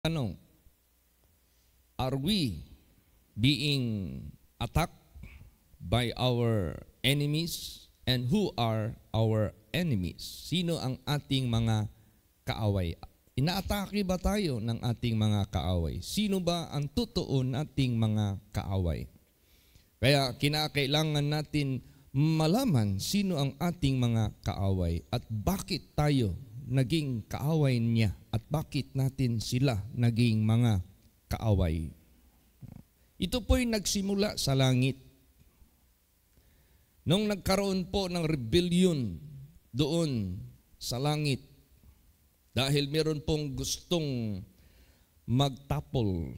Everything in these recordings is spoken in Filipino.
Tanong, are we being attacked by our enemies? And who are our enemies? Sino ang ating mga kaaway? Inaatake ba tayo ng ating mga kaaway? Sino ba ang totoo nating mga kaaway? Kaya kinakailangan natin malaman sino ang ating mga kaaway at bakit tayo naging kaaway niya at bakit natin sila naging mga kaaway. Ito po'y nagsimula sa langit. Nung nagkaroon po ng rebellion doon sa langit, dahil meron pong gustong magtapol,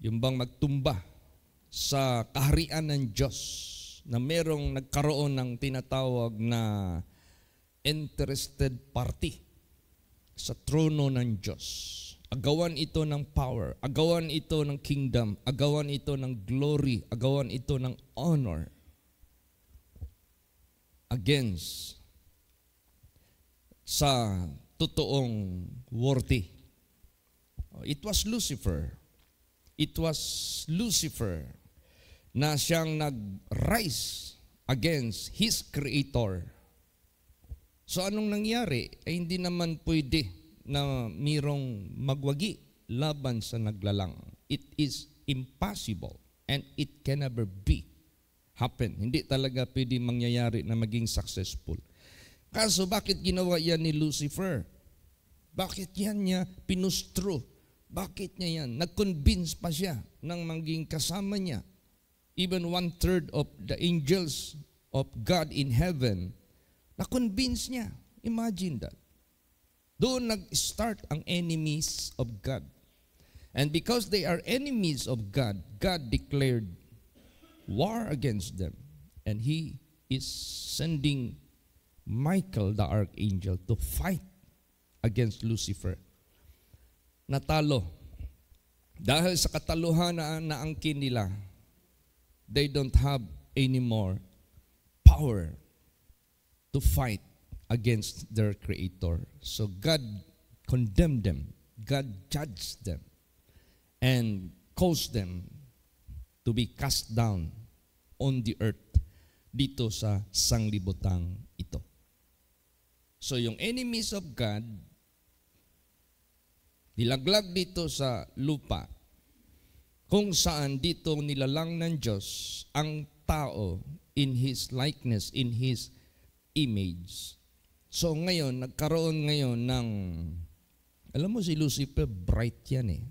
yung bang magtumba sa kaharian ng Diyos, na merong nagkaroon ng tinatawag na interested party sa trono ng Diyos. Agawan ito ng power, agawan ito ng kingdom, agawan ito ng glory, agawan ito ng honor against sa totoong worthy. It was Lucifer. It was Lucifer na siyang nag-rise against his creator. So anong nangyari? Hindi naman pwede na mayroong magwagi laban sa naglalang. It is impossible and it can never be happen. Hindi talaga pwede mangyayari na maging successful. Kaso bakit ginawa yan ni Lucifer? Bakit yan niya pinustro? Bakit niya yan? Nag-convince pa siya ng maging kasama niya. Even 1/3 of the angels of God in heaven, na-convince niya. Imagine that. Doon nag-start ang enemies of God. And because they are enemies of God, God declared war against them. And He is sending Michael, the archangel, to fight against Lucifer. Natalo. Dahil sa kataluhan na naangkin nila, they don't have any more power to fight against their creator. So God condemned them. God judged them and caused them to be cast down on the earth dito sa sanglibutang ito. So yung enemies of God, nilaglag dito sa lupa, kung saan dito nilalang ng Diyos ang tao in His likeness, in His image. So ngayon, nagkaroon ngayon ng, alam mo si Lucifer, bright yan eh.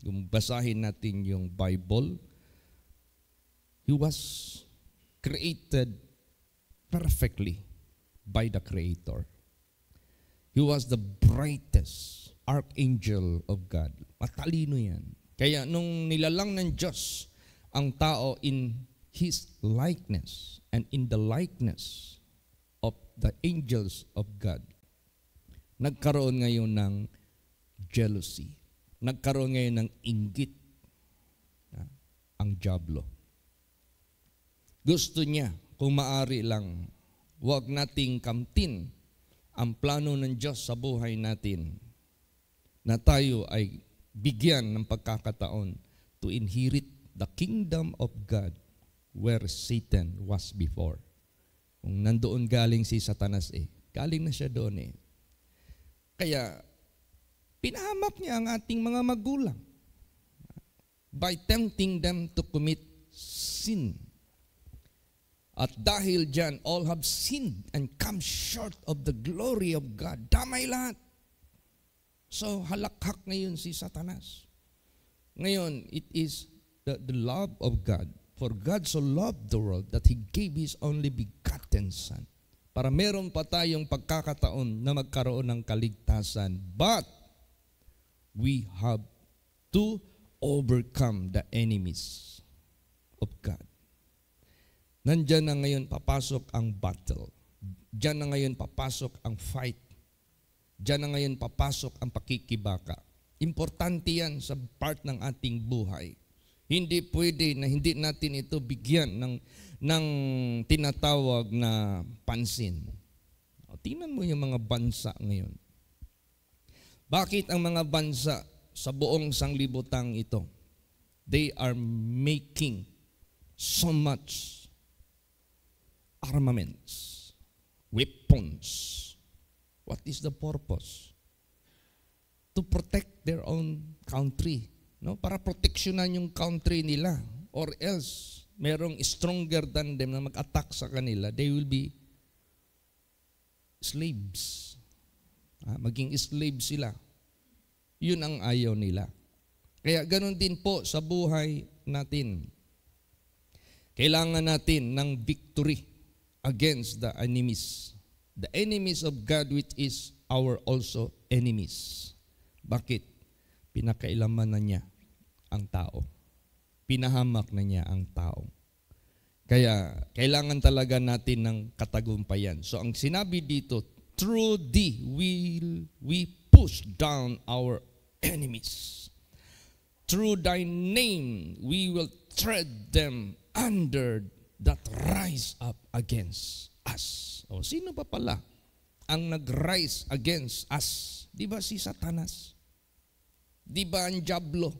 Kung basahin natin yung Bible, he was created perfectly by the Creator. He was the brightest archangel of God. Matalino yan. Kaya nung nilalang ng Diyos ang tao in His likeness and in the likeness of the angels of God, nagkaroon ngayon ng jealousy. Nagkaroon ngayon ng inggit ang diablo. Gusto niya, kung maari lang, huwag nating kamtin ang plano ng Diyos sa buhay natin na tayo ay bigyan ng pagkakataon to inherit the kingdom of God where Satan was before. Kung nandoon galing si Satanas galing na siya doon Kaya, pinahamak niya ang ating mga magulang by tempting them to commit sin. At dahil dyan, all have sinned and come short of the glory of God. Damay lahat. So, halakhak ngayon si Satanas. Ngayon, it is the love of God. For God so loved the world that He gave His only begotten Son. Para meron pa tayong pagkakataon na magkaroon ng kaligtasan. But, we have to overcome the enemies of God. Nandyan na ngayon papasok ang battle. Diyan na ngayon papasok ang fight. Diyan na ngayon papasok ang pakikibaka. Importante yan sa part ng ating buhay. Hindi pwede na hindi natin ito bigyan ng tinatawag na pansin. Tingnan mo yung mga bansa ngayon. Bakit ang mga bansa sa buong sanglibutang ito, they are making so much armaments, weapons. What is the purpose? To protect their own country, no? Para proteksyonan yung country nila, or else merong stronger than them na mag-attack sa kanila, they will be slaves. Maging slaves sila. Yun ang ayaw nila. Kaya ganun din po sa buhay natin. Kailangan natin ng victory against the enemies. The enemies of God, which is our also enemies. Bakit? Pinakailaman na niya ang tao. Pinahamak na niya ang tao. Kaya kailangan talaga natin ng katagumpayan. So ang sinabi dito, through thee will we push down our enemies. Through thy name we will tread them under that rise up against us. O sino pa pala ang nag-rise against us? Di ba si Satanas? Di ba ang Diablo?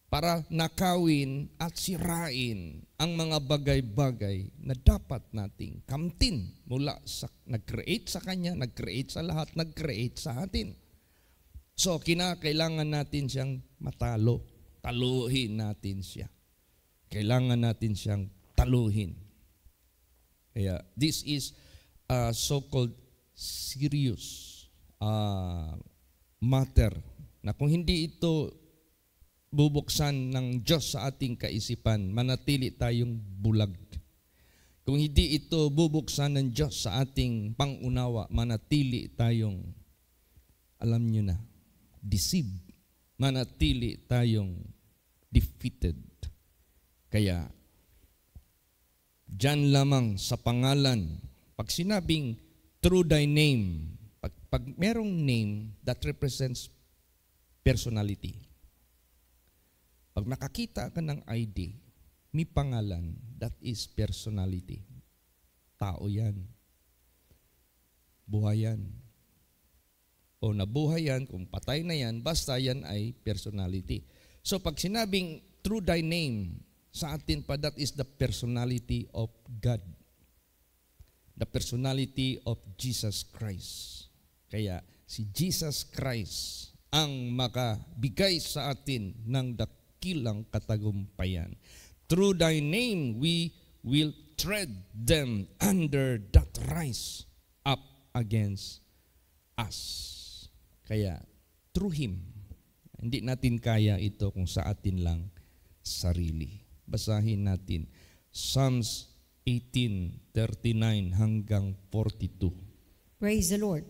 Para nakawin at sirain ang mga bagay-bagay na dapat nating kamtin mula sa nag-create sa Kanya, nag-create sa lahat, nag-create sa atin. So, kinakailangan natin siyang matalo. Taluhin natin siya. Kailangan natin siyang taluhin. Kaya, this is a so-called serious matter na kung hindi ito bubuksan ng Diyos sa ating kaisipan, manatili tayong bulag. Kung hindi ito bubuksan ng Diyos sa ating pangunawa, manatili tayong, alam nyo na, deceived. Manatili tayong defeated. Kaya, dyan lamang sa pangalan, pag sinabing through thy name, pag merong name that represents personality. Pag nakakita ka ng ID, may pangalan, that is personality. Tao yan. Buhay yan. O nabuhay yan, kung patay na yan, basta yan ay personality. So pag sinabing through thy name, sa atin pa, that is the personality of God. The personality of Jesus Christ. Kaya si Jesus Christ ang makabigay sa atin ng dakilang katagumpayan. Through thy name, we will tread them under that rise up against us. Kaya, through Him, hindi natin kaya ito kung sa atin lang sarili. Basahin natin. Psalms 18:39 hanggang 42. Praise the Lord.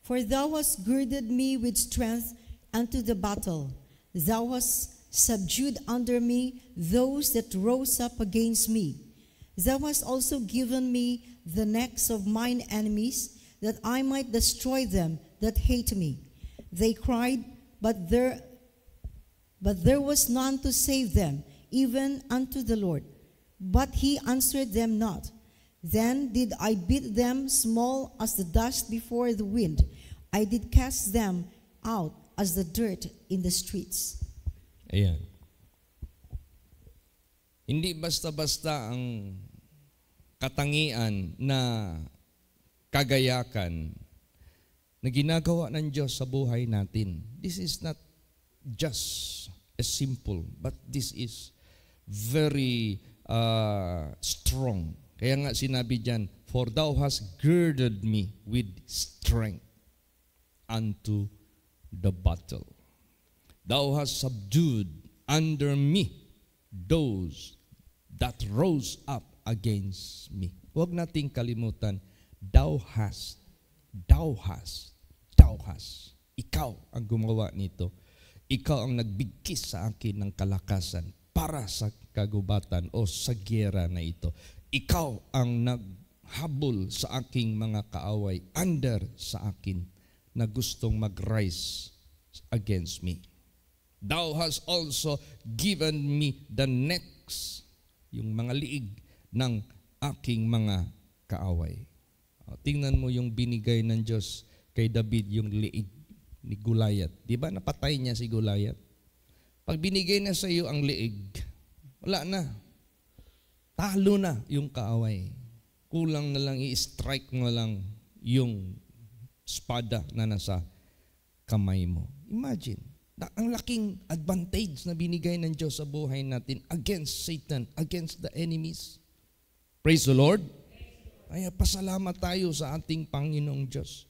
For thou hast girded me with strength unto the battle. Thou hast subdued under me those that rose up against me. Thou hast also given me the necks of mine enemies, that I might destroy them that hate me. They cried, but there was none to save them, even unto the Lord. But he answered them not. Then did I beat them small as the dust before the wind. I did cast them out as the dirt in the streets. Ayan. Hindi basta-basta ang katangian na kagayakan na ginagawa ng Diyos sa buhay natin. This is not just a simple, but this is very strong. Kaya nga sinabi diyan, for thou hast girded me with strength unto the battle. Thou hast subdued under me those that rose up against me. Huwag nating kalimutan, thou hast. Ikaw ang gumawa nito. Ikaw ang nagbigkis sa akin ng kalakasan para sa kagubatan o sa giyera na ito. Ikaw ang naghabol sa aking mga kaaway, under sa akin, na gustong mag-rise against me. Thou hast also given me the necks, yung mga liig ng aking mga kaaway. Tingnan mo yung binigay ng Diyos kay David, yung liig. ni Goliath. Di ba napatay niya si Goliath? Pag binigay na sa iyo ang liig, wala na. Talo na yung kaaway. Kulang na lang i-strike mo lang yung espada na nasa kamay mo. Imagine, ang laking advantage na binigay ng Diyos sa buhay natin against Satan, against the enemies. Praise the Lord. Ay, pasalamat tayo sa ating Panginoong Diyos.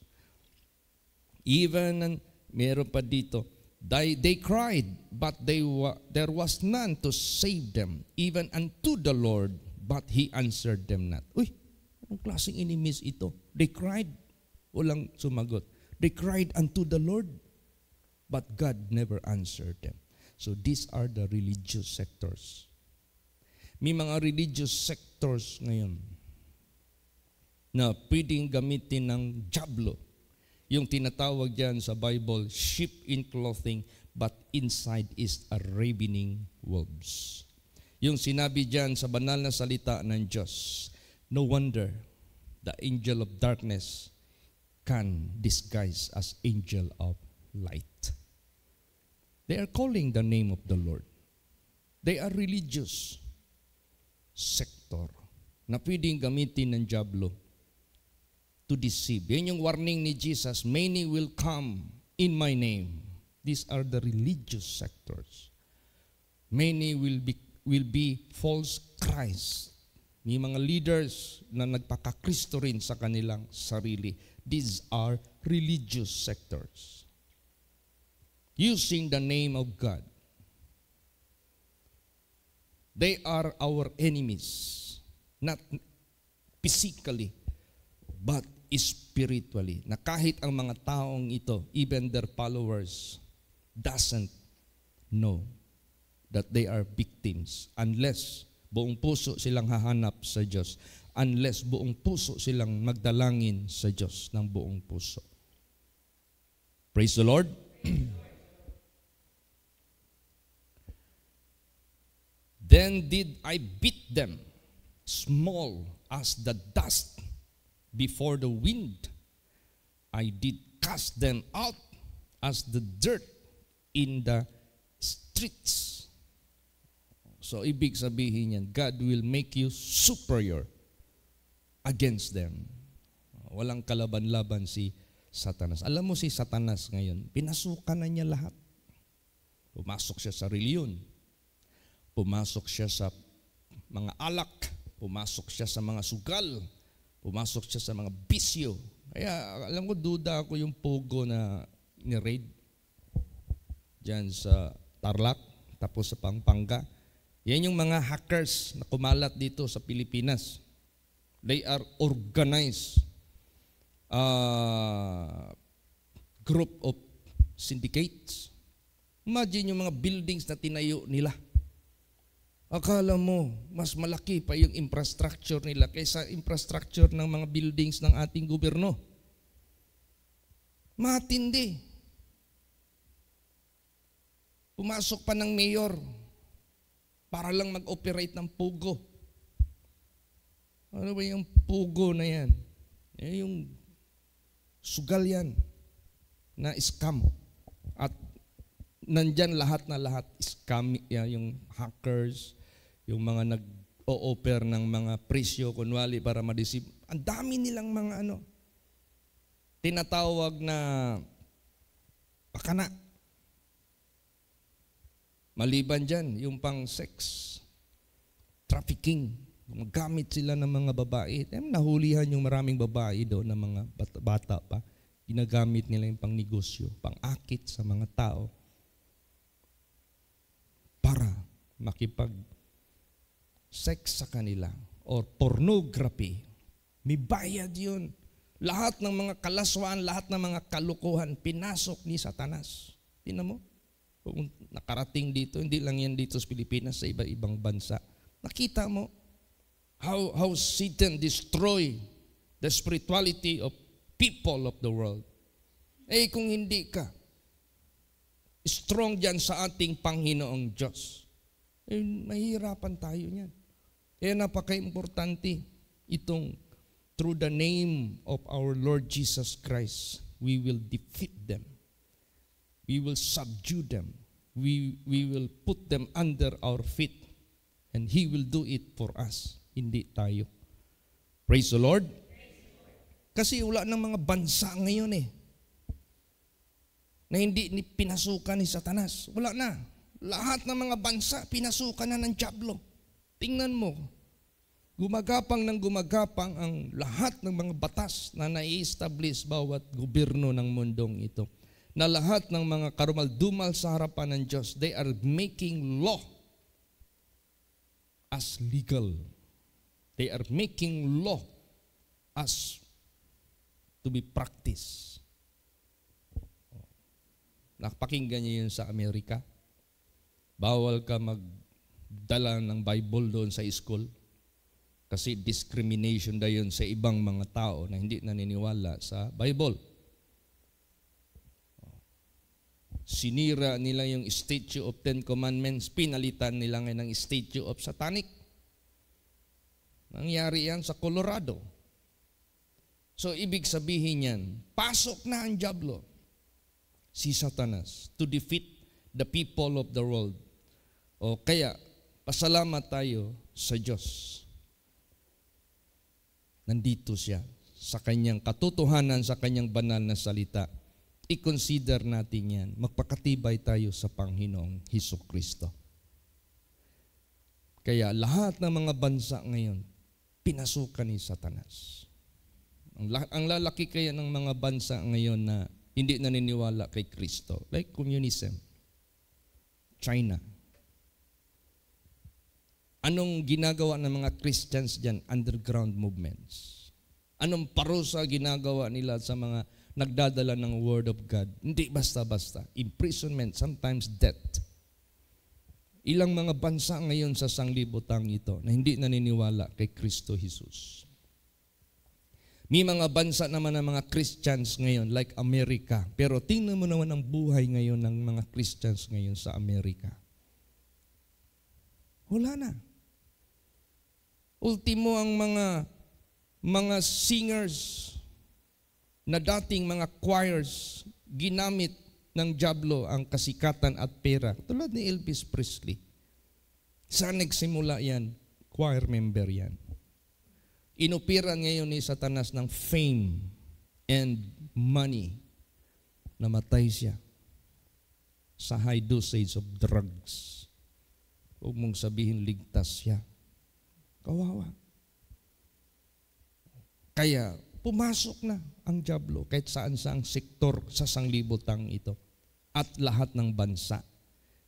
Even, meron pa dito, they cried, but there was none to save them, even unto the Lord, but He answered them not. Uy, anong klaseng enemies ito? They cried, walang sumagot. They cried unto the Lord, but God never answered them. So these are the religious sectors. May mga religious sectors ngayon na pwedeng gamitin ng dyablo. Yung tinatawag dyan sa Bible, sheep in clothing, but inside is a ravening wolves. Yung sinabi dyan sa banal na salita ng Diyos, no wonder the angel of darkness can disguise as angel of light. They are calling the name of the Lord. They are religious sector na pwedeng gamitin ng dyablo to deceive. Yan yung warning ni Jesus, many will come in my name. These are the religious sectors. Many will be false Christ. May mga leaders na nagpakakristo rin sa kanilang sarili. These are religious sectors. Using the name of God. They are our enemies. Not physically, but spiritually, na kahit ang mga taong ito, even their followers, doesn't know that they are victims unless buong puso silang hahanap sa Diyos, unless buong puso silang magdalangin sa Diyos ng buong puso. Praise the Lord. Then did I beat them, small as the dust before the wind. I did cast them out as the dirt in the streets. So, ibig sabihin yan, God will make you superior against them. Walang kalaban-laban si Satanas. Alam mo si Satanas ngayon, pinasukan na niya lahat. Pumasok siya sa reliyon. Pumasok siya sa mga alak. Pumasok siya sa mga sugal. Pumasok siya sa mga bisyo. Kaya alam ko, duda ako yung pogo na ni-raid dyan sa Tarlac, tapos sa Pampanga. Yan yung mga hackers na kumalat dito sa Pilipinas. They are organized group of syndicates. Imagine yung mga buildings na tinayo nila. Akala mo, mas malaki pa yung infrastructure nila kaysa infrastructure ng mga buildings ng ating gobyerno. Matindi. Pumasok pa ng mayor para lang mag-operate ng pugo. Ano ba yung pugo na yan? Yung sugal yan na scam. At nandyan lahat na lahat. Scam, yung hackers, yung mga nag-o-offer ng mga presyo, kunwali para ma-deceive. Ang dami nilang mga tinatawag na pakana. Maliban dyan, yung pang sex, trafficking, magamit sila ng mga babae. Nahulihan yung maraming babae doon na mga bata pa. Ginagamit nila yung pang negosyo, pang akit sa mga tao para makipag-sex sa kanila or pornography. May bayad yun. Lahat ng mga kalaswaan, lahat ng mga kalukuhan, pinasok ni Satanas. Tingnan mo, kung nakarating dito, hindi lang yan dito sa Pilipinas, sa iba-ibang bansa. Nakita mo how Satan destroy the spirituality of people of the world. Kung hindi ka strong dyan sa ating Panginoong Diyos, mahihirapan tayo niyan. Kaya napaka-importante itong through the name of our Lord Jesus Christ, we will defeat them. We will subdue them. We will put them under our feet. And He will do it for us. Hindi tayo. Praise the Lord. Kasi wala ng mga bansa ngayon na hindi pinasukan ni Satanas. Wala na. Lahat ng mga bansa pinasukan na ng dyablo. Tingnan mo. Gumagapang ng gumagapang ang lahat ng mga batas na nai-establish bawat gobyerno ng mundong ito. Na lahat ng mga karumal-dumal sa harapan ng Diyos, they are making law as legal. They are making law as to be practiced. Nakapakinggan niyo yun sa Amerika. Bawal ka magdala ng Bible doon sa school kasi discrimination na yun sa ibang mga tao na hindi naniniwala sa Bible. Sinira nila yung Statue of Ten Commandments, pinalitan nila ngayon ng Statue of Satanic. Nangyari yan sa Colorado. So, ibig sabihin yan, pasok na ang dyablo, si Satanas, to defeat the people of the world. O kaya, pasalamat tayo sa Diyos. Nandito siya, sa kanyang katotohanan, sa kanyang banal na salita. I-consider natin yan. Magpakatibay tayo sa Panginoong Hesukristo. Kaya lahat ng mga bansa ngayon, pinasukan ni Satanas. Ang lalaki kaya ng mga bansa ngayon na hindi naniniwala kay Kristo, like communism, China. Anong ginagawa ng mga Christians dyan? Underground movements. Anong parusa ginagawa nila sa mga nagdadala ng Word of God? Hindi basta-basta. Imprisonment, sometimes death. Ilang mga bansa ngayon sa sanglibutang ito na hindi naniniwala kay Kristo Jesus. May mga bansa naman ng mga Christians ngayon like Amerika. Pero tingnan mo naman ang buhay ngayon ng mga Christians ngayon sa Amerika. Wala na. Ultimo ang mga singers na dating mga choirs, ginamit ng dyablo ang kasikatan at pera. Tulad ni Elvis Presley. Saan nagsimula yan? Choir member yan. Inupiran ngayon ni Satanas ng fame and money. Namatay siya sa high dosage of drugs. Huwag mong sabihin ligtas siya. Kawawa. Kaya, pumasok na ang dyablo kahit saan-saang sektor sa sanglibutang ito at lahat ng bansa.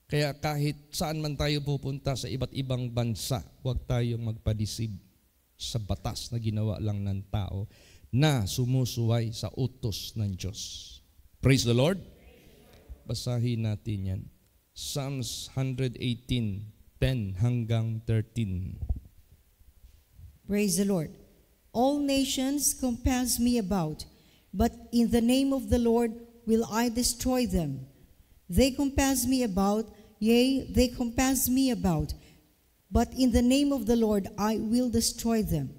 Kaya kahit saan man tayo pupunta sa iba't ibang bansa, huwag tayong magpadisib sa batas na ginawa lang ng tao na sumusuway sa utos ng Diyos. Praise the Lord. Basahin natin yan. Psalms 118:10 hanggang 13. Praise the Lord. All nations compass me about, but in the name of the Lord will I destroy them. They compass me about, yea, they compass me about, but in the name of the Lord I will destroy them.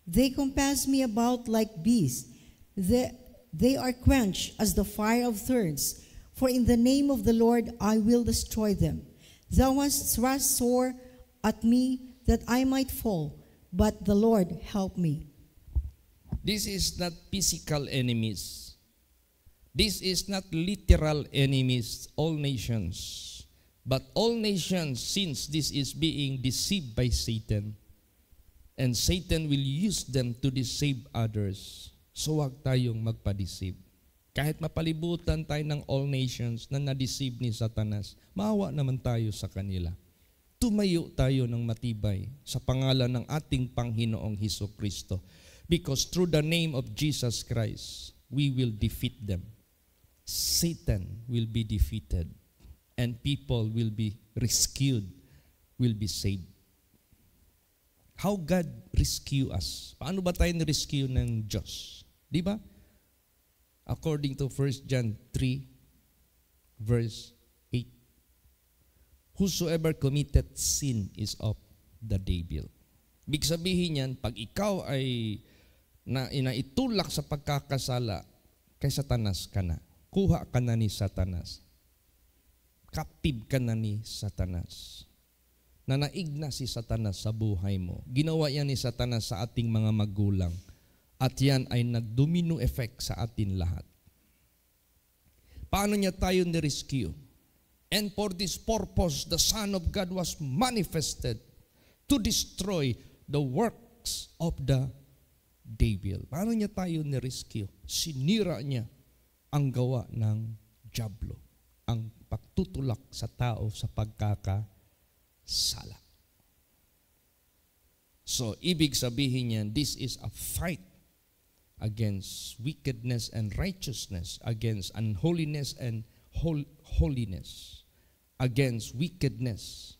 They compass me about like bees. They are quenched as the fire of thorns, for in the name of the Lord I will destroy them. Thou hast thrust sore at me that I might fall, but the Lord help me. This is not physical enemies. This is not literal enemies, all nations. But all nations, since this is being deceived by Satan, and Satan will use them to deceive others, so huwag tayong magpa-deceive. Kahit mapalibutan tayo ng all nations na na-deceive ni Satanas, maawa naman tayo sa kanila. Tumayo tayo ng matibay sa pangalan ng ating Panginoong Hesukristo. Because through the name of Jesus Christ, we will defeat them. Satan will be defeated. And people will be rescued, will be saved. How God rescue us? Paano ba tayo na-rescue ng Diyos? Di ba? According to 1 John 3, verse 8. Whosoever committed sin is of the devil. Ibig sabihin yan, pag ikaw ay inaitulak sa pagkakasala, kay Satanas ka na. Kuha ka na ni Satanas. Captive ka na ni Satanas. Nanaig na si Satanas sa buhay mo. Ginawa yan ni Satanas sa ating mga magulang. At yan ay nag-domino effect sa atin lahat. Paano niya tayo ni-rescue? And for this purpose, the Son of God was manifested to destroy the works of the devil. Paano niya tayo ni-rescue? Sinira niya ang gawa ng dyablo, ang pagtutulak sa tao sa pagkakasala. So, ibig sabihin niyan, this is a fight against wickedness and righteousness, against unholiness and holiness, against wickedness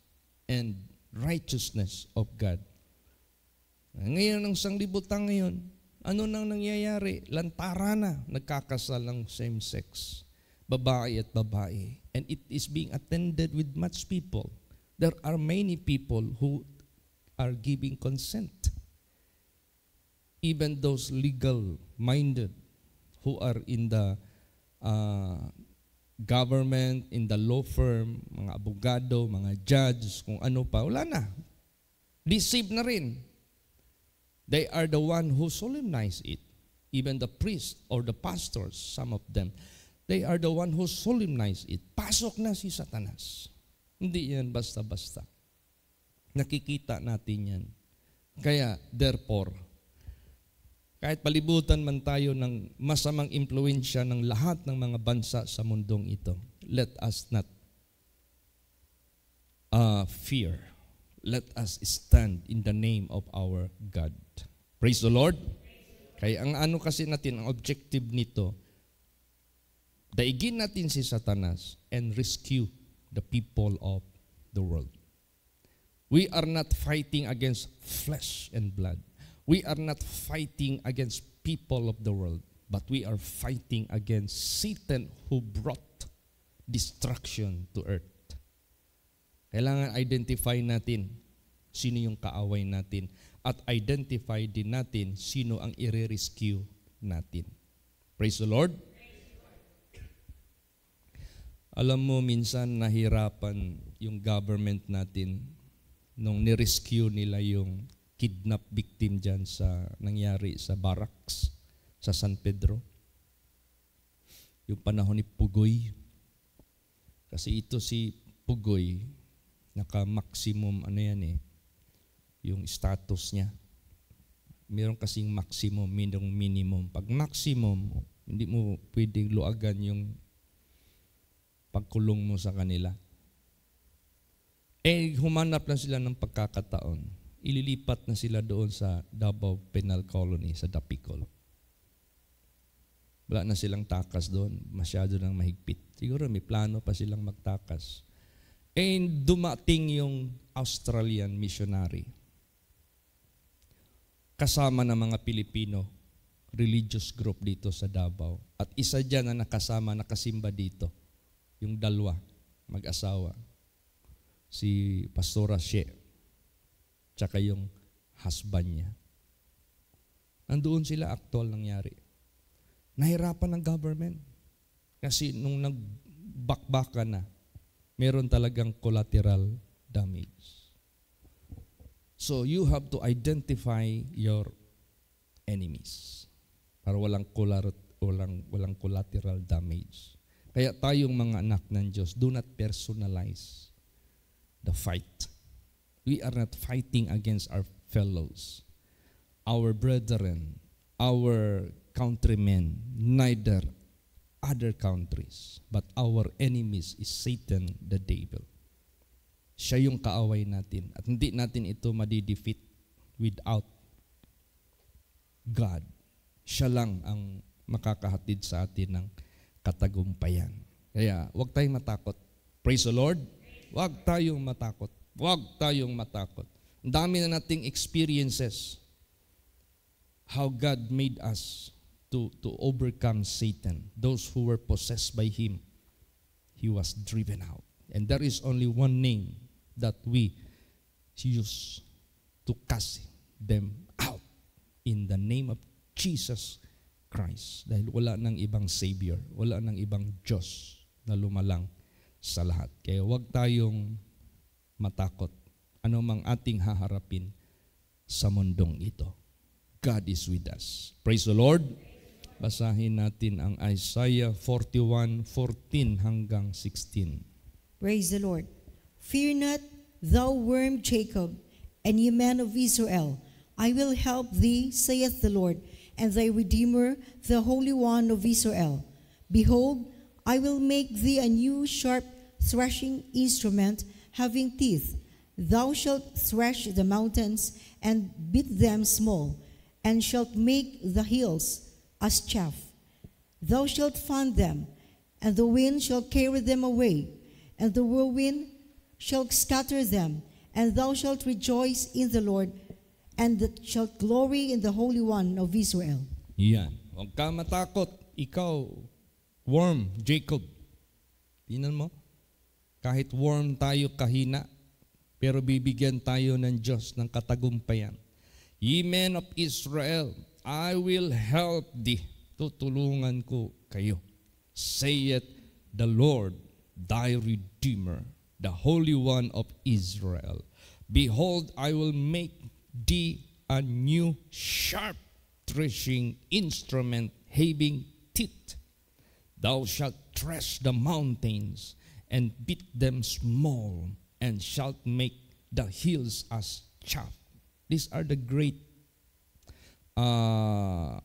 and righteousness of God. Ngayon, ang sanglibutan ngayon, ano nang nangyayari? Lantara na, nagkakasal ng same-sex, babae at babae. And it is being attended with much people. There are many people who are giving consent. Even those legal-minded who are in the government, in the law firm, mga abogado, mga judge, kung ano pa, wala na. Deceived na rin. They are the one who solemnize it. Even the priest or the pastors, some of them, they are the one who solemnize it. Pasok na si Satanas. Hindi yan basta-basta. Nakikita natin yan. Kaya, therefore, kahit palibutan man tayo ng masamang impluensya ng lahat ng mga bansa sa mundong ito, let us not fear. Let us stand in the name of our God. Praise the Lord. Kaya ang ano kasi natin, ang objective nito, daigin natin si Satanas and rescue the people of the world. We are not fighting against flesh and blood. We are not fighting against people of the world, but we are fighting against Satan who brought destruction to earth. Kailangan identify natin sino yung kaaway natin at identify din natin sino ang i-rescue natin. Praise the Lord. Alam mo, minsan nahirapan yung government natin nung ni-rescue nila yung kidnap victim dyan sa nangyari sa barracks sa San Pedro. Yung panahon ni Pugoy. Kasi ito si Pugoy, naka-maximum yung status niya. Meron kasing maximum, merong minimum. Pag maximum, hindi mo pwedeng luagan yung pagkulong mo sa kanila. Humanap lang sila ng pagkakataon. Ililipat na sila doon sa Davao Penal Colony, sa Dapicol. Wala na silang takas doon. Masyado nang mahigpit. Siguro may plano pa silang magtakas. Dumating yung Australian missionary. Kasama ng mga Pilipino religious group dito sa Davao. At isa dyan na nakasimba dito. Yung dalawa, mag-asawa. Si Pastora She, tsaka yung husband niya. Nandoon sila, actual nangyari. Nahirapan ng government. Kasi nung nagbakbaka na, meron talagang collateral damage. So you have to identify your enemies para walang collateral damage. Kaya tayong mga anak ng Diyos, do not personalize the fight. We are not fighting against our fellows, our brethren, our countrymen, neither other countries, but our enemies is Satan, the devil. Siya yung kaaway natin at hindi natin ito madidefeat without God. Siya lang ang makakahatid sa atin ng katagumpayan. Kaya huwag tayong matakot. Praise the Lord. Huwag tayong matakot. Huwag tayong matakot. Ang dami na nating experiences how God made us to overcome Satan. Those who were possessed by him, he was driven out. And there is only one name that we use to cast them out, in the name of Jesus Christ. Dahil wala nang ibang Savior, wala nang ibang Diyos na lumalang sa lahat. Kaya huwag tayong matakot ano mang ating haharapin sa mundong ito. God is with us. Praise the Lord. Basahin natin ang Isaiah 41:14 hanggang 16. Praise the Lord. Fear not, thou worm Jacob, and ye men of Israel. I will help thee, saith the Lord, and thy Redeemer, the Holy One of Israel. Behold, I will make thee a new sharp threshing instrument, having teeth. Thou shalt thresh the mountains, and beat them small, and shalt make the hills as chaff. Thou shalt fan them, and the wind shall carry them away, and the whirlwind shall scatter them, and thou shalt rejoice in the Lord, and shalt glory in the Holy One of Israel. Yan. Huwag ka matakot. Ikaw, worm, Jacob. Tingnan mo. Kahit worm tayo kahina, pero bibigyan tayo ng Diyos ng katagumpayan. Ye men of Israel, I will help thee. Tutulungan ko kayo. Saith the Lord, thy Redeemer, the Holy One of Israel. Behold, I will make thee a new sharp threshing instrument having teeth. Thou shalt thresh the mountains and beat them small, and shalt make the hills as chaff. These are the great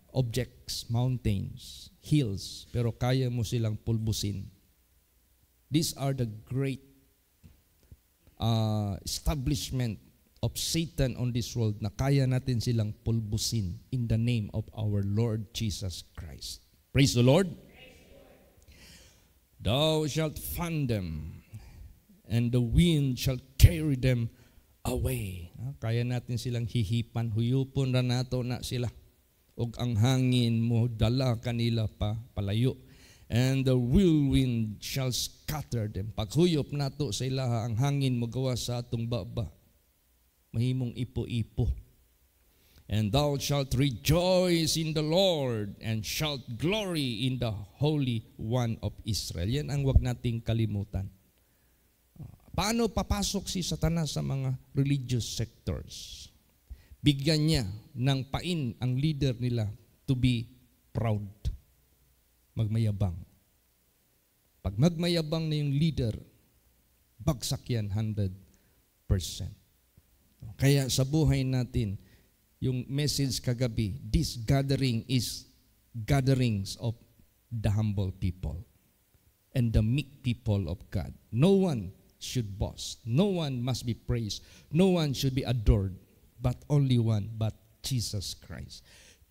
objects, mountains, hills, pero kaya mo silang pulbusin. These are the great establishment of Satan on this world na kaya natin silang pulbusin in the name of our Lord Jesus Christ. Praise the Lord. Thou shalt fan them, and the wind shall carry them away. Kaya natin silang hihipan, huyupon na nato na sila. Og ang hangin mo dala kanila pa palayo. And the whirlwind shall scatter them. Paghuyop nato sa ilaha, ang hangin mo gawa sa atong baba. Mahimong ipo-ipo. And thou shalt rejoice in the Lord, and shalt glory in the Holy One of Israel. Yan ang wag nating kalimutan. Paano papasok si Satanas sa mga religious sectors? Bigyan niya ng pain ang leader nila to be proud. Magmayabang. Pag magmayabang na yung leader, bagsak yan 100%. Kaya sa buhay natin, yung message kagabi, this gathering is gatherings of the humble people and the meek people of God. No one should boast. No one must be praised. No one should be adored. But only one, but Jesus Christ.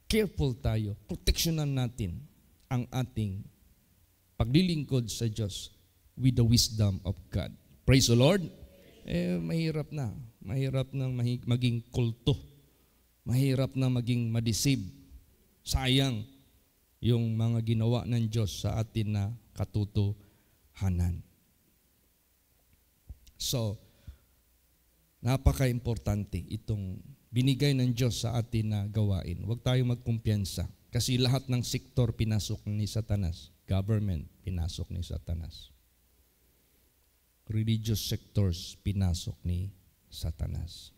Careful tayo. Proteksyonan natin ang ating paglilingkod sa Diyos with the wisdom of God. Praise the Lord. Mahirap na. Mahirap na maging kulto. Mahirap na maging madeceive. Sayang yung mga ginawa ng Diyos sa atin na katotohanan. So, napaka-importante itong binigay ng Diyos sa atin na gawain. Huwag tayong magkumpiyansa. Kasi lahat ng sektor pinasok ni Satanas. Government, pinasok ni Satanas. Religious sectors, pinasok ni Satanas.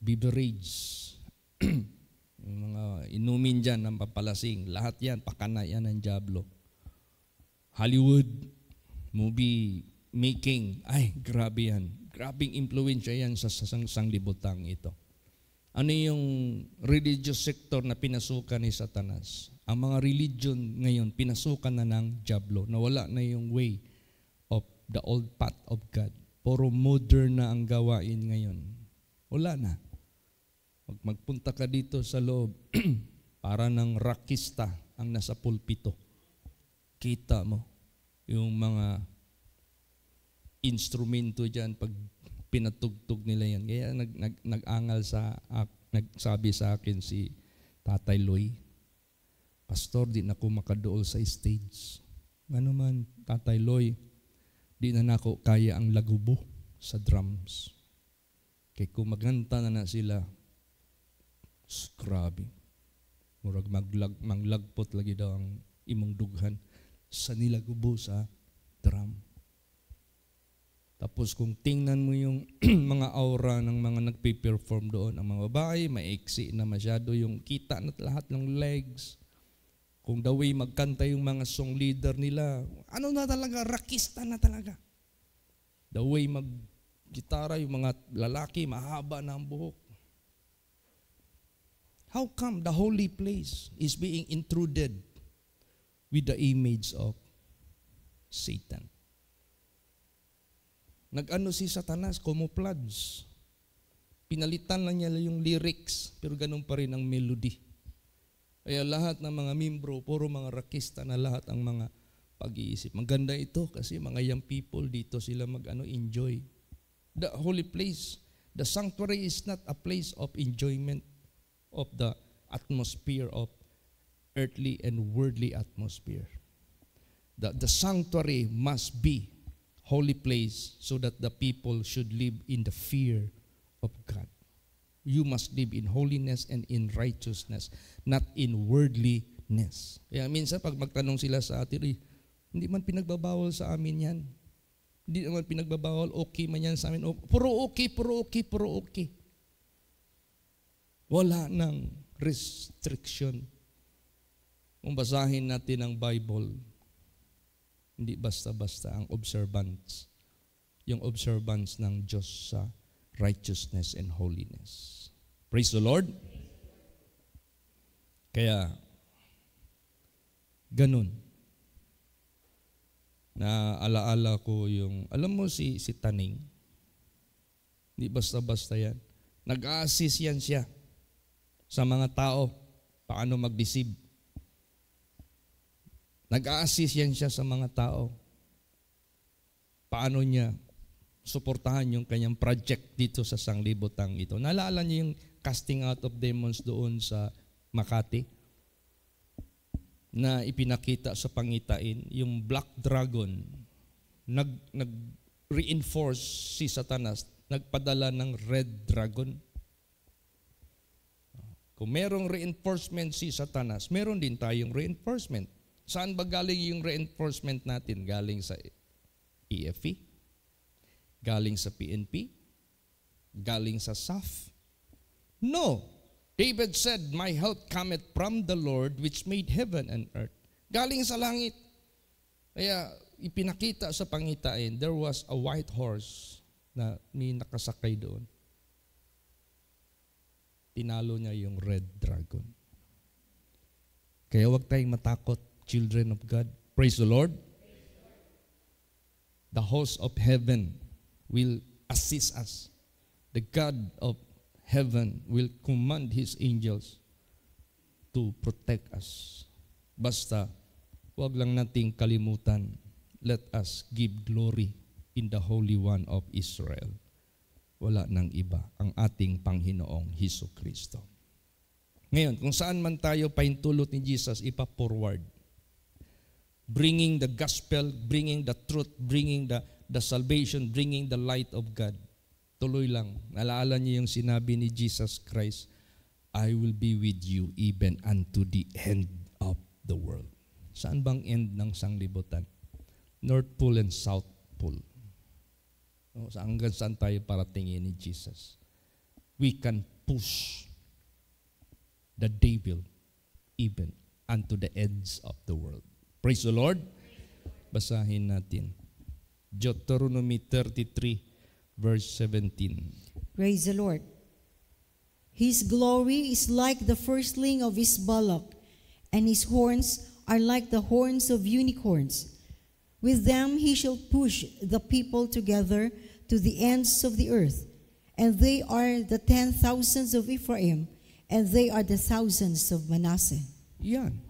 Beverage, yung mga inumin dyan ng papalasing, lahat yan, pakana yan ng dyablo. Hollywood, movie making, ay grabe yan. Grabing impluensya yan sa sanglibutang ito. Ano yung religious sector na pinasukan ni Satanas? Ang mga religion ngayon, pinasukan na ng dyablo. Nawala na yung way of the old path of God. Puro modern na ang gawain ngayon. Wala na. Magpunta ka dito sa loob, para ng rockista ang nasa pulpito. Kita mo yung mga instrumento dyan pag pinatugtog nila yan. Kaya nag-angal nagsabi sa akin si Tatay Loy, Pastor, di na ako makadool sa stage. Ano man, Tatay Loy, di na ako kaya ang lagubo sa drums. Kaya kung maganta na sila, grabe. Murag manglagpot lagi daw ang imong dughan sa nilagubo sa drum. Tapos kung tingnan mo yung mga aura ng mga nagpe-perform doon, ang mga babae, maiksi na masyado yung kita na lahat ng legs. Kung the way magkanta yung mga song leader nila, ano na talaga, rakista na talaga. The way mag-gitara, yung mga lalaki, mahaba na ang buhok. How come the holy place is being intruded with the image of Satan? Nag-ano si Satanas, camouflage. Pinalitan lang niya yung lyrics, pero ganun pa rin ang melody. Kaya lahat ng mga membro, puro mga rakista na lahat ang mga pag-iisip. Maganda ito kasi mga young people dito sila enjoy. The holy place, the sanctuary is not a place of enjoyment of the atmosphere of earthly and worldly atmosphere. The sanctuary must be holy place so that the people should live in the fear of God. You must live in holiness and in righteousness, not in worldliness. Kaya minsan pag magtanong sila sa atin, hindi man pinagbabawal sa amin yan. Hindi naman pinagbabawal, okay man yan sa amin. Puro okay. Wala nang restriction. Kung basahin natin ang Bible, hindi basta-basta ang observance. Yung observance ng Diyos sa righteousness and holiness. Praise the Lord. Kaya, ganun. Naalaala ko yung, alam mo si Taning, hindi basta-basta yan. Nag-a-assist yan siya sa mga tao, paano mag-deceive. Nag-a-assist yan siya sa mga tao. Paano niya suportahan yung kanyang project dito sa sanglibotang ito. Naalala niyo yung casting out of demons doon sa Makati na ipinakita sa pangitain, yung black dragon, nag-reinforce si Satanas, nagpadala ng red dragon. Kung merong reinforcement si Satanas, meron din tayong reinforcement. Saan ba galing yung reinforcement natin? Galing sa EFE? Galing sa PNP? Galing sa SAF? No. David said, my help cometh from the Lord which made heaven and earth. Galing sa langit. Kaya ipinakita sa pangitain, there was a white horse na may nakasakay doon. Tinalo niya yung red dragon. Kaya huwag tayong matakot, children of God. Praise the Lord. The host of heaven will assist us. The God of heaven will command His angels to protect us. Basta, huwag lang nating kalimutan, let us give glory in the Holy One of Israel. Wala nang iba, ang ating Panginoong Hesukristo. Ngayon, kung saan man tayo pahintulot ni Jesus, ipa-forward. Bringing the gospel, bringing the truth, bringing the salvation, bringing the light of God. Tuloy lang. Naalala niyo yung sinabi ni Jesus Christ, I will be with you even unto the end of the world. Saan bang end ng sanglibutan? North Pole and South Pole. Hanggang saan tayo paratingin ni Jesus? We can push the devil even unto the ends of the world. Praise the Lord. Basahin natin. Deuteronomy 33 verse 17. Praise the Lord. His glory is like the firstling of his bullock, and his horns are like the horns of unicorns. With them he shall push the people together to the ends of the earth. And they are the 10,000s of Ephraim, and they are the thousands of Manasseh. Yan.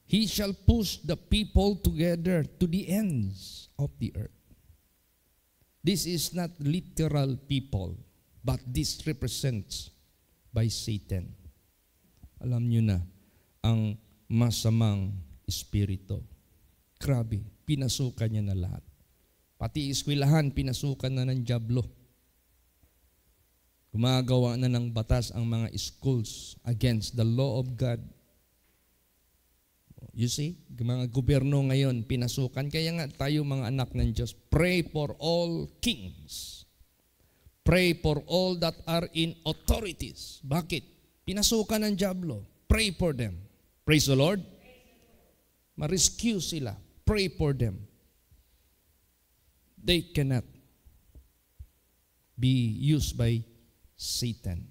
He shall push the people together to the ends of the earth. This is not literal people, but this represents by Satan. Alam nyo na, ang masamang espiritu. Grabe, pinasukan niya na lahat. Pati eskwelahan, pinasukan na ng dyablo. Gumagawa na ng batas ang mga schools against the law of God. You see, mga gobyerno ngayon, pinasukan. Kaya nga tayo mga anak ng Diyos, pray for all kings. Pray for all that are in authorities. Bakit? Pinasukan ng dyablo. Pray for them. Praise the Lord. Ma-rescue sila. Pray for them. They cannot be used by Satan.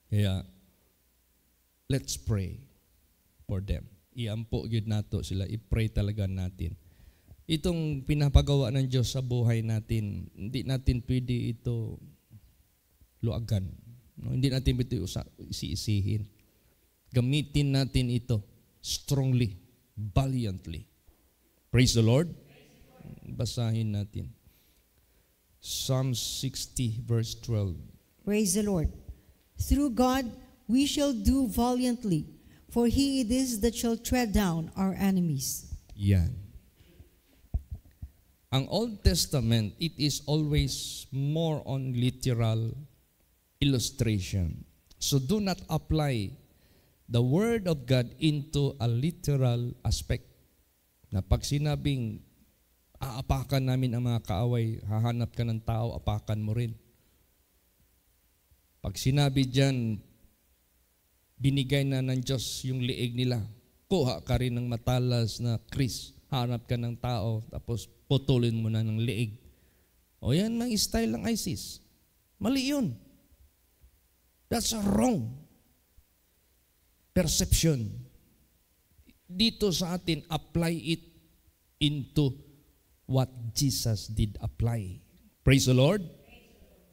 Kaya, let's pray for them. Iampo yun nato sila. I-pray talaga natin. Itong pinapagawa ng Diyos sa buhay natin, hindi natin pwede ito luagan. No? Hindi natin pwede isi-isihin. Gamitin natin ito strongly, valiantly. Praise the Lord. Basahin natin. Psalm 60 verse 12. Praise the Lord. Through God we shall do valiantly, for He it is that shall tread down our enemies. Yan. Ang Old Testament, it is always more on literal illustration. So do not apply the Word of God into a literal aspect. Na pag sinabing, aapakan namin ang mga kaaway, hahanap ka ng tao, apakan mo rin. Pag sinabi dyan, binigay na ng Diyos yung liig nila, kuha ka rin ng matalas na kris, hanap ka ng tao, tapos putulin mo na ng liig. O yan ang style ng ISIS. Mali yun. That's a wrong perception. Dito sa atin, apply it into what Jesus did apply. Praise the Lord.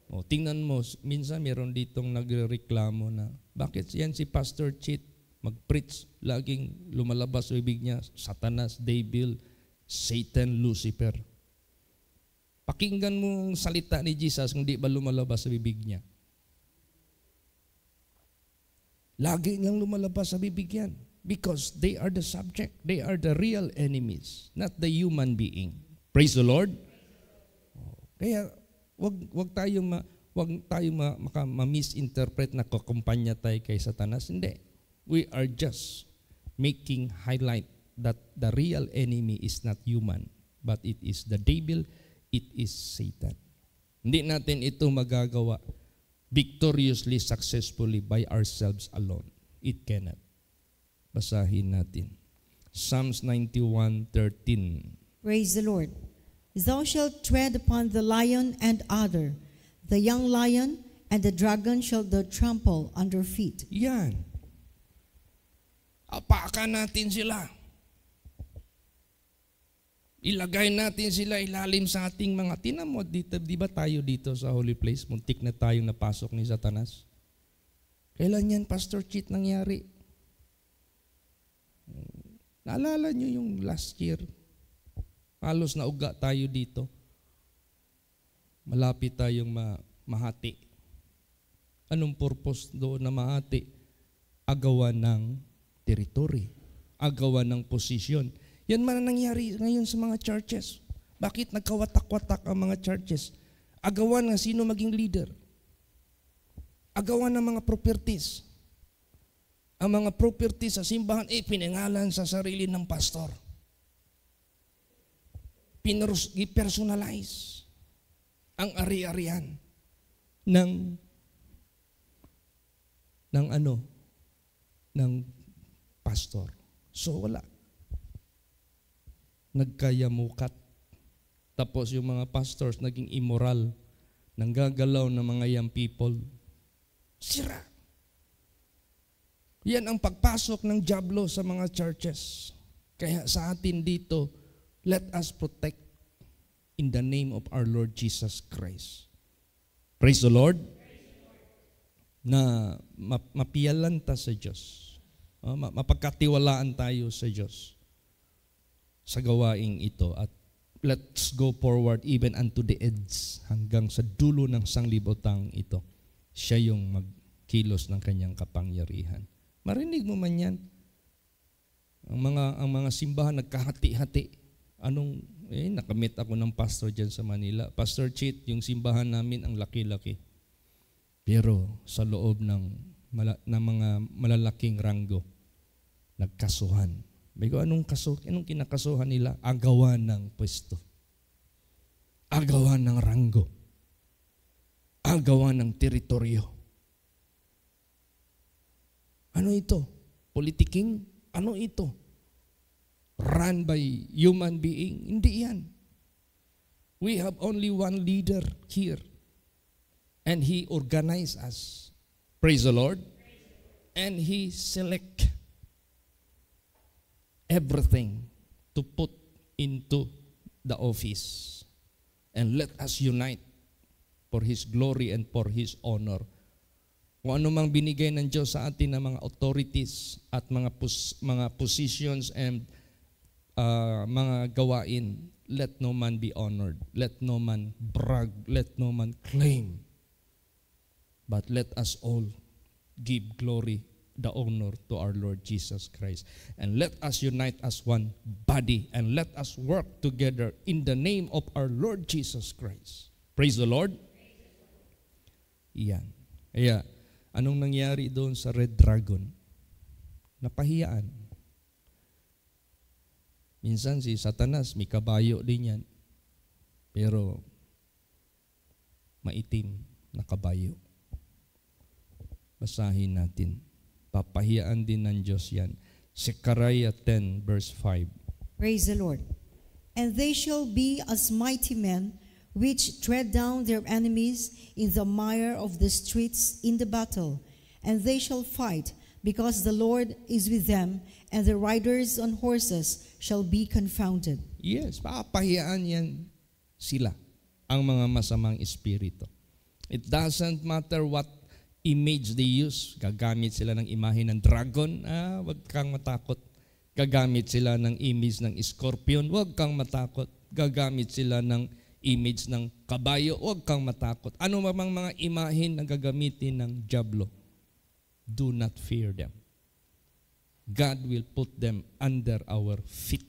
O, tingnan mo, minsan meron ditong nagreklamo na, bakit yan si Pastor Chit mag-preach, laging lumalabas sa bibig niya, Satanas, Devil, Satan, Lucifer. Pakinggan mo ang salita ni Jesus kung di ba lumalabas sa bibig niya. Lagi niyang lumalabas sa bibig yan. Because they are the subject. They are the real enemies, not the human being. Praise the Lord. Kaya wag tayong ma-misinterpret na kukumpanya tayo kay Satanas. Hindi. We are just making highlight that the real enemy is not human, but it is the devil, it is Satan. Hindi natin ito magagawa victoriously, successfully by ourselves alone. It cannot. Basahin natin. Psalms 91:13. Praise the Lord. Thou shalt tread upon the lion and adder, the young lion and the dragon shalt thou trample under feet. Yan. Apakan natin sila. Ilagay natin sila ilalim sa ating mga tinamot dito. Di ba tayo dito sa holy place? Muntik na tayong napasok ni Satanas. Kailan yan, Pastor Chit, nangyari? Naalala nyo yung last year? Halos na uga tayo dito. Malapit tayong mahati. Anong purpose doon na mahati? Agawan ng territory. Agawan ng posisyon. Yan man ang nangyari ngayon sa mga churches. Bakit nagkawatak-watak ang mga churches? Agawan ng sino maging leader. Agawan ng mga properties. Ang mga properties sa simbahan, pinangalan sa sarili ng pastor. I-personalize ang ari-arian ng pastor. So wala. Nagkayamukat. Tapos yung mga pastors naging immoral, nanggagalaw ng mga young people. Sira. Yan ang pagpasok ng dyablo sa mga churches. Kaya sa atin dito, let us protect in the name of our Lord Jesus Christ. Praise the Lord. Na mapiyalan ta sa Diyos. Mapagkatiwalaan tayo sa Diyos sa gawaing ito. At let's go forward even unto the edge, hanggang sa dulo ng sanglibotang ito. Siya yung magkilos ng kanyang kapangyarihan. Marinig mo man yan. Ang mga simbahan nagkahati-hati. Nakamit ako ng pastor dyan sa Manila. Pastor Chit, yung simbahan namin ang laki-laki. Pero sa loob ng mga malalaking ranggo, nagkasuhan. May anong kinakasuhan nila? Agawan ng pwesto. Agawan ng ranggo. Agawan ng teritoryo. Ano ito? Politiking? Ano ito? Run by human being? Hindi yan. We have only one leader here. And He organized us. Praise the Lord. And He select everything to put into the office. And let us unite for His glory and for His honor. Kung ano mang binigay ng Diyos sa atin ng mga authorities at mga positions and mga gawain, let no man be honored, let no man brag, let no man claim, but let us all give glory, the honor to our Lord Jesus Christ. And let us unite as one body, and let us work together in the name of our Lord Jesus Christ. Praise the Lord. Iyan. Kaya, anong nangyari doon sa Red Dragon? Napahiyaan. Minsan si Satanas, may kabayo din yan. Pero, maitim na kabayo. Basahin natin. Papahiyaan din ng Diyos yan. Zechariah 10 verse 5. Praise the Lord. And they shall be as mighty men, which tread down their enemies in the mire of the streets in the battle. And they shall fight, because the Lord is with them, and the riders on horses shall be confounded. Yes, papahiyaan yan sila, ang mga masamang espiritu. It doesn't matter what image they use. Gagamit sila ng imahe ng dragon, wag kang matakot. Gagamit sila ng image ng scorpion, wag kang matakot. Gagamit sila ng image ng kabayo, wag kang matakot. Ano mang mga imahe na gagamitin ng diablo, do not fear them. God will put them under our feet.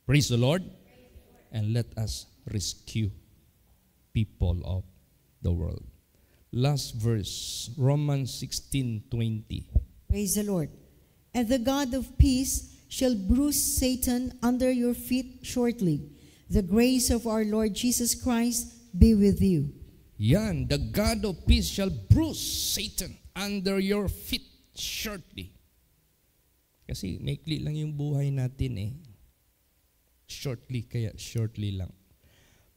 Praise the Lord. And let us rescue people of the world. Last verse, Romans 16:20. Praise the Lord. And the God of peace shall bruise Satan under your feet shortly. The grace of our Lord Jesus Christ be with you. Yan, the God of peace shall bruise Satan under your feet shortly. Kasi maikli lang yung buhay natin eh. Shortly, kaya shortly lang.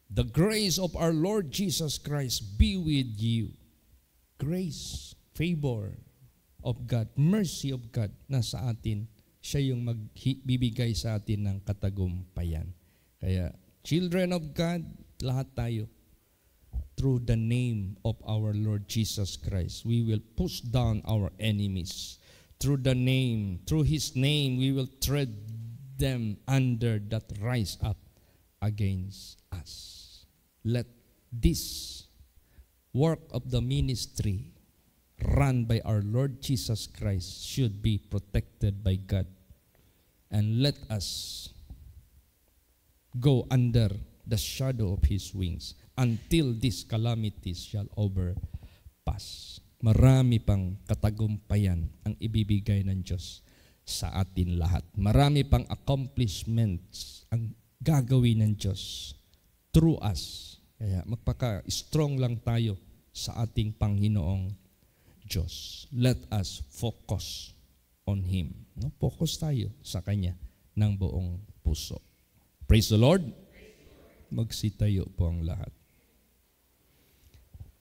The grace of our Lord Jesus Christ be with you. Grace, favor of God, mercy of God na sa atin. Siya yung magbibigay sa atin ng katagumpayan. Kaya, children of God, lahat tayo, through the name of our Lord Jesus Christ, we will push down our enemies. Through the name, through His name, we will tread them under that rise up against us. Let this work of the ministry run by our Lord Jesus Christ should be protected by God. And let us go under the shadow of His wings until these calamities shall overpass. Marami pang katagumpayan ang ibibigay ng Diyos sa atin lahat. Marami pang accomplishments ang gagawin ng Diyos through us. Kaya magpaka-strong lang tayo sa ating Panginoong Diyos. Let us focus on Him. No? Focus tayo sa Kanya ng buong puso. Praise the Lord. Magsitayo po ang lahat.